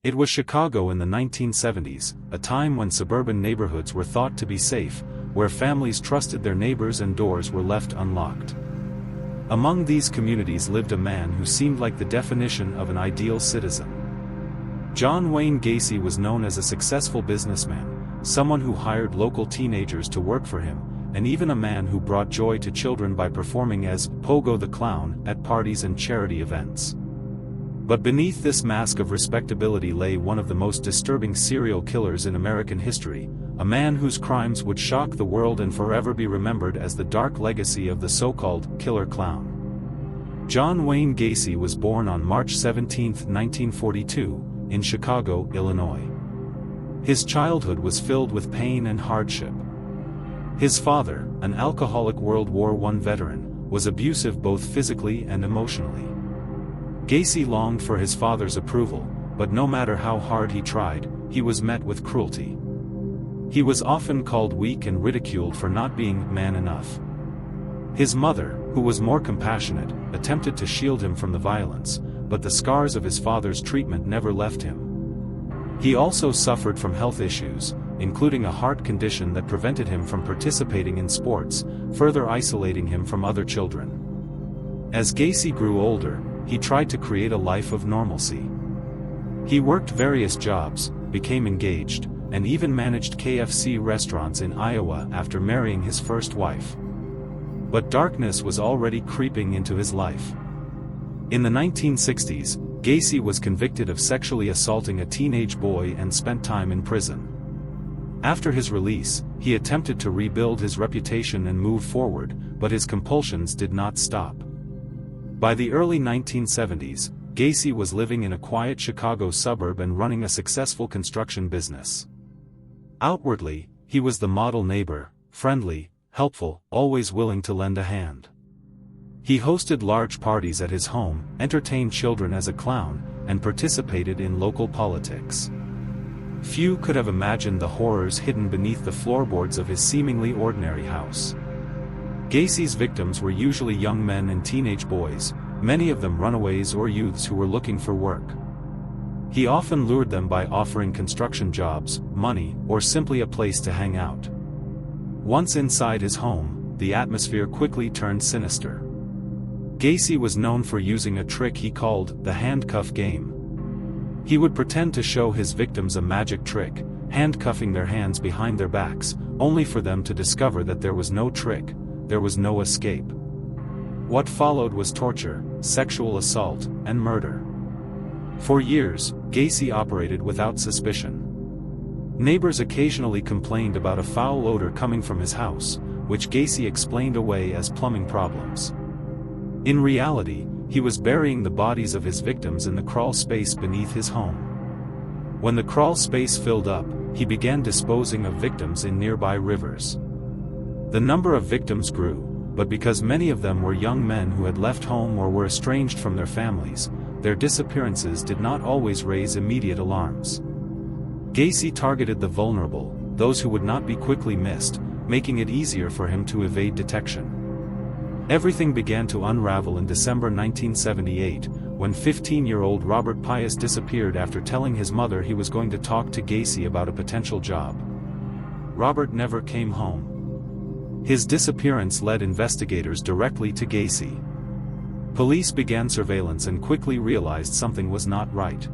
It was Chicago in the 1970s, a time when suburban neighborhoods were thought to be safe, where families trusted their neighbors and doors were left unlocked. Among these communities lived a man who seemed like the definition of an ideal citizen. John Wayne Gacy was known as a successful businessman, someone who hired local teenagers to work for him, and even a man who brought joy to children by performing as Pogo the Clown at parties and charity events. But beneath this mask of respectability lay one of the most disturbing serial killers in American history, a man whose crimes would shock the world and forever be remembered as the dark legacy of the so-called killer clown. John Wayne Gacy was born on March 17, 1942, in Chicago, Illinois. His childhood was filled with pain and hardship. His father, an alcoholic World War I veteran, was abusive both physically and emotionally. Gacy longed for his father's approval, but no matter how hard he tried, he was met with cruelty. He was often called weak and ridiculed for not being man enough. His mother, who was more compassionate, attempted to shield him from the violence, but the scars of his father's treatment never left him. He also suffered from health issues, including a heart condition that prevented him from participating in sports, further isolating him from other children. As Gacy grew older, he tried to create a life of normalcy. He worked various jobs, became engaged, and even managed KFC restaurants in Iowa after marrying his first wife. But darkness was already creeping into his life. In the 1960s, Gacy was convicted of sexually assaulting a teenage boy and spent time in prison. After his release, he attempted to rebuild his reputation and move forward, but his compulsions did not stop. By the early 1970s, Gacy was living in a quiet Chicago suburb and running a successful construction business. Outwardly, he was the model neighbor, friendly, helpful, always willing to lend a hand. He hosted large parties at his home, entertained children as a clown, and participated in local politics. Few could have imagined the horrors hidden beneath the floorboards of his seemingly ordinary house. Gacy's victims were usually young men and teenage boys, many of them runaways or youths who were looking for work. He often lured them by offering construction jobs, money, or simply a place to hang out. Once inside his home, the atmosphere quickly turned sinister. Gacy was known for using a trick he called the handcuff game. He would pretend to show his victims a magic trick, handcuffing their hands behind their backs, only for them to discover that there was no trick. There was no escape. What followed was torture, sexual assault, and murder. For years, Gacy operated without suspicion. Neighbors occasionally complained about a foul odor coming from his house, which Gacy explained away as plumbing problems. In reality, he was burying the bodies of his victims in the crawl space beneath his home. When the crawl space filled up, he began disposing of victims in nearby rivers. The number of victims grew, but because many of them were young men who had left home or were estranged from their families, their disappearances did not always raise immediate alarms. Gacy targeted the vulnerable, those who would not be quickly missed, making it easier for him to evade detection. Everything began to unravel in December 1978, when 15-year-old Robert Pius disappeared after telling his mother he was going to talk to Gacy about a potential job. Robert never came home. His disappearance led investigators directly to Gacy. Police began surveillance and quickly realized something was not right.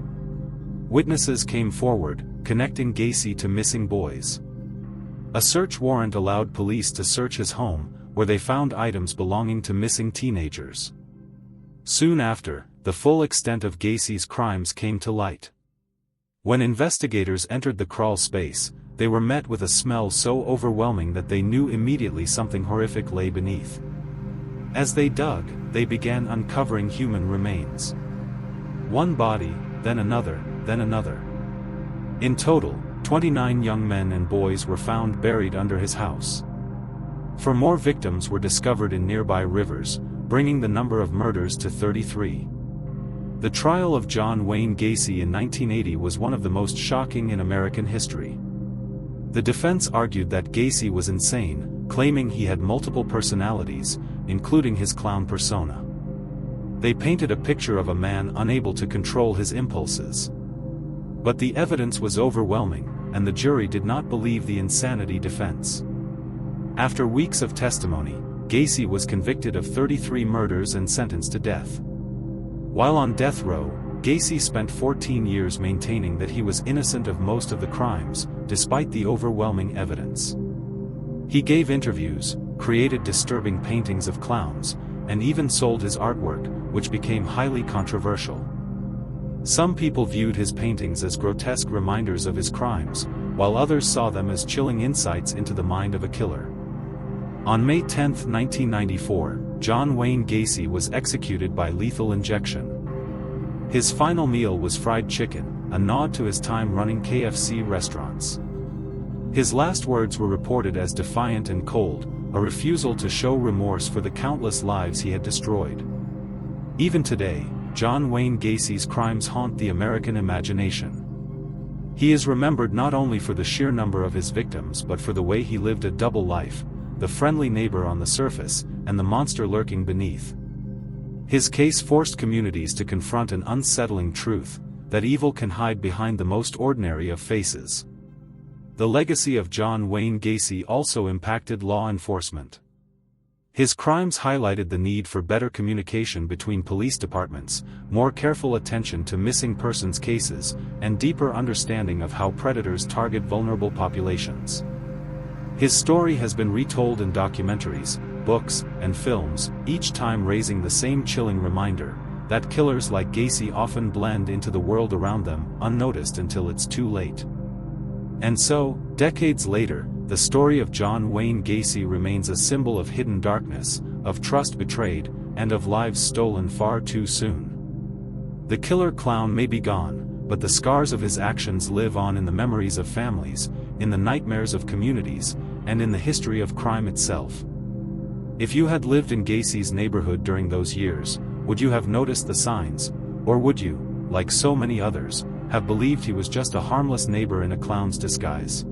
Witnesses came forward, connecting Gacy to missing boys. A search warrant allowed police to search his home, where they found items belonging to missing teenagers. Soon after, the full extent of Gacy's crimes came to light. When investigators entered the crawl space, they were met with a smell so overwhelming that they knew immediately something horrific lay beneath. As they dug, they began uncovering human remains. One body, then another, then another. In total, 29 young men and boys were found buried under his house. 4 more victims were discovered in nearby rivers, bringing the number of murders to 33. The trial of John Wayne Gacy in 1980 was one of the most shocking in American history. The defense argued that Gacy was insane, claiming he had multiple personalities, including his clown persona. They painted a picture of a man unable to control his impulses. But the evidence was overwhelming, and the jury did not believe the insanity defense. After weeks of testimony, Gacy was convicted of 33 murders and sentenced to death. While on death row, Gacy spent 14 years maintaining that he was innocent of most of the crimes, despite the overwhelming evidence. He gave interviews, created disturbing paintings of clowns, and even sold his artwork, which became highly controversial. Some people viewed his paintings as grotesque reminders of his crimes, while others saw them as chilling insights into the mind of a killer. On May 10, 1994, John Wayne Gacy was executed by lethal injection. His final meal was fried chicken, a nod to his time running KFC restaurants. His last words were reported as defiant and cold, a refusal to show remorse for the countless lives he had destroyed. Even today, John Wayne Gacy's crimes haunt the American imagination. He is remembered not only for the sheer number of his victims but for the way he lived a double life, the friendly neighbor on the surface, and the monster lurking beneath. His case forced communities to confront an unsettling truth, that evil can hide behind the most ordinary of faces. The legacy of John Wayne Gacy also impacted law enforcement. His crimes highlighted the need for better communication between police departments, more careful attention to missing persons cases, and deeper understanding of how predators target vulnerable populations. His story has been retold in documentaries, books, and films, each time raising the same chilling reminder that killers like Gacy often blend into the world around them, unnoticed until it's too late. And so, decades later, the story of John Wayne Gacy remains a symbol of hidden darkness, of trust betrayed, and of lives stolen far too soon. The killer clown may be gone, but the scars of his actions live on in the memories of families, in the nightmares of communities, and in the history of crime itself. If you had lived in Gacy's neighborhood during those years, would you have noticed the signs, or would you, like so many others, have believed he was just a harmless neighbor in a clown's disguise?